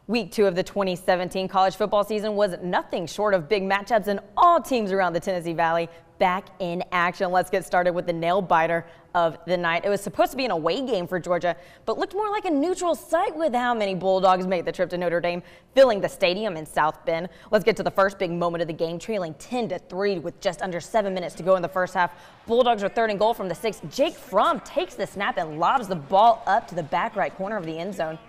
Week 2 of the 2017 college football season was nothing short of big matchups, and all teams around the Tennessee Valley back in action. Let's get started with the nail biter of the night. It was supposed to be an away game for Georgia, but looked more like a neutral site with how many Bulldogs made the trip to Notre Dame, filling the stadium in South Bend. Let's get to the first big moment of the game, trailing 10-3 with just under 7 minutes to go in the first half. Bulldogs are 3rd and goal from the 6. Jake Fromm takes the snap and lobs the ball up to the back right corner of the end zone.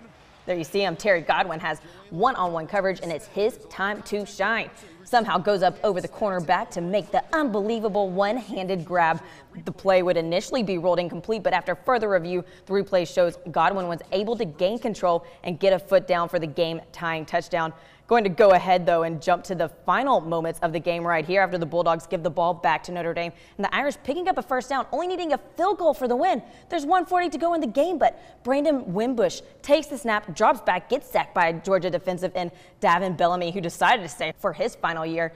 There you see him. Terry Godwin has one-on-one coverage, and it's his time to shine. Somehow goes up over the cornerback to make the unbelievable one-handed grab. The play would initially be ruled incomplete, but after further review, the replay shows Godwin was able to gain control and get a foot down for the game-tying touchdown. Going to go ahead, though, and jump to the final moments of the game right here after the Bulldogs give the ball back to Notre Dame. And the Irish picking up a first down, only needing a field goal for the win. There's 1:40 to go in the game, but Brandon Wimbush takes the snap, drops back, gets sacked by Georgia defensive end Davin Bellamy, who decided to stay for his final year.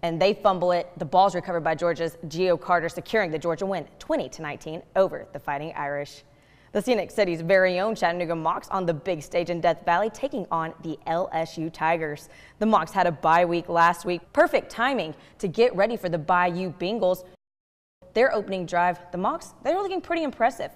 And they fumble it. The ball's recovered by Georgia's Gio Carter, securing the Georgia win 20-19 over the Fighting Irish. The Scenic City's very own Chattanooga Mocs on the big stage in Death Valley, taking on the LSU Tigers. The Mocs had a bye week last week. Perfect timing to get ready for the Bayou Bengals. Their opening drive, the Mocs, they were looking pretty impressive.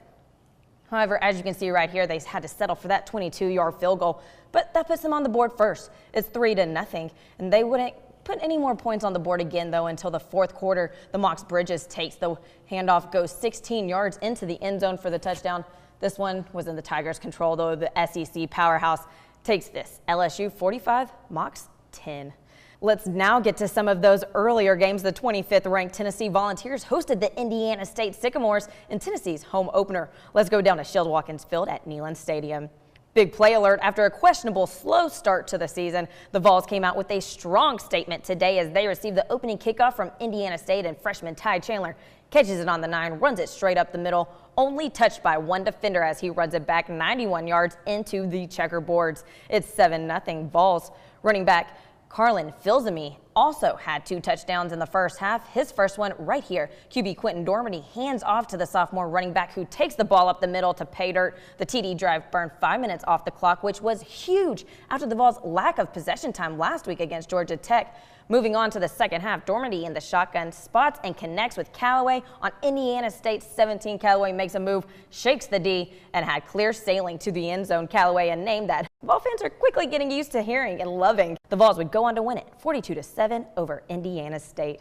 However, as you can see right here, they had to settle for that 22-yard field goal, but that puts them on the board first. It's 3-0, and they wouldn't put any more points on the board again, though, until the fourth quarter. The Mocs Bridges takes the handoff, goes 16 yards into the end zone for the touchdown. This one was in the Tigers' control, though. The SEC powerhouse takes this. LSU 45, Mocs 10. Let's now get to some of those earlier games. The 25th ranked Tennessee Volunteers hosted the Indiana State Sycamores in Tennessee's home opener. Let's go down to Shield Watkins Field at Neyland Stadium. Big play alert after a questionable slow start to the season. The Vols came out with a strong statement today as they received the opening kickoff from Indiana State, and freshman Ty Chandler catches it on the 9, runs it straight up the middle, only touched by one defender as he runs it back 91 yards into the checkerboards. It's 7-0 Vols. Running back Carlin Filsamy also had 2 touchdowns in the first half. His first one right here. QB Quentin Dormady hands off to the sophomore running back, who takes the ball up the middle to pay dirt. The TD drive burned 5 minutes off the clock, which was huge after the Vols' lack of possession time last week against Georgia Tech. Moving on to the second half, Dormady in the shotgun spots and connects with Callaway on Indiana State's 17. Callaway makes a move, shakes the D, and had clear sailing to the end zone. Callaway, a name that Vol fans are quickly getting used to hearing and loving. The Vols would go on to win it 42-7 over Indiana State.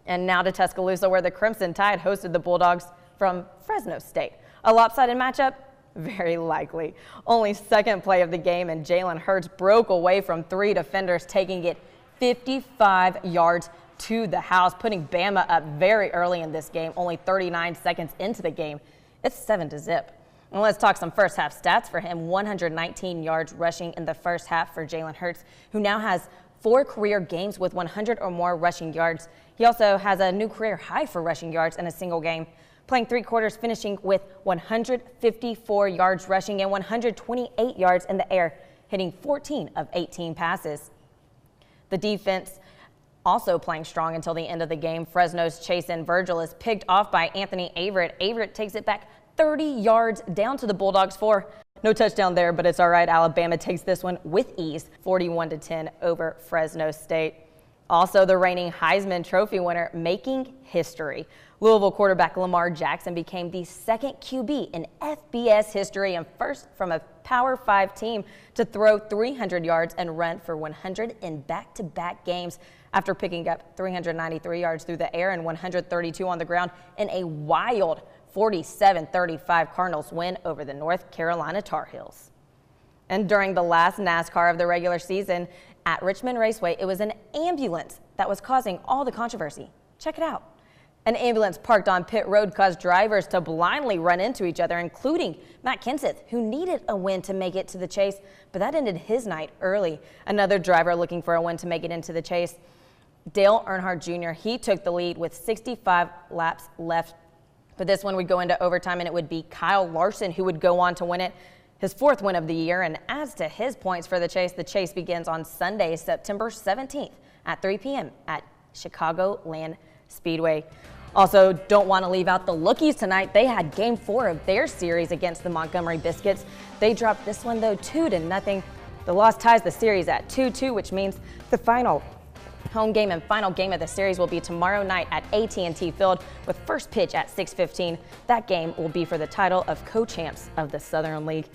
And now to Tuscaloosa, where the Crimson Tide hosted the Bulldogs from Fresno State. A lopsided matchup? Very likely. Only second play of the game, and Jalen Hurts broke away from 3 defenders, taking it 55 yards to the house, putting Bama up very early in this game, only 39 seconds into the game. It's 7-0. And let's talk some first half stats for him. 119 yards rushing in the first half for Jalen Hurts, who now has 4 career games with 100 or more rushing yards. He also has a new career high for rushing yards in a single game, playing 3 quarters, finishing with 154 yards rushing and 128 yards in the air, hitting 14 of 18 passes. The defense also playing strong until the end of the game. Fresno's Chasen Virgil is picked off by Anthony Averett. Averett takes it back 30 yards down to the Bulldogs 4. No touchdown there, but it's all right. Alabama takes this one with ease, 41-10 over Fresno State. Also, the reigning Heisman Trophy winner making history. Louisville quarterback Lamar Jackson became the 2nd QB in FBS history and first from a Power 5 team to throw 300 yards and run for 100 in back-to-back games after picking up 393 yards through the air and 132 on the ground in a wild 47-35 Cardinals win over the North Carolina Tar Heels. And during the last NASCAR of the regular season at Richmond Raceway, it was an ambulance that was causing all the controversy. Check it out. An ambulance parked on pit road caused drivers to blindly run into each other, including Matt Kenseth, who needed a win to make it to the chase, but that ended his night early. Another driver looking for a win to make it into the chase, Dale Earnhardt Jr., he took the lead with 65 laps left. But this one would go into overtime, and it would be Kyle Larson who would go on to win it, his 4th win of the year. And as to his points for the chase begins on Sunday, September 17th at 3 p.m. at Chicagoland Speedway. Also, don't want to leave out the Lookies tonight. They had game 4 of their series against the Montgomery Biscuits. They dropped this one, though, 2-0 The loss ties the series at 2-2, which means the final home game and final game of the series will be tomorrow night at AT&T Field with first pitch at 6:15. That game will be for the title of co-champs of the Southern League.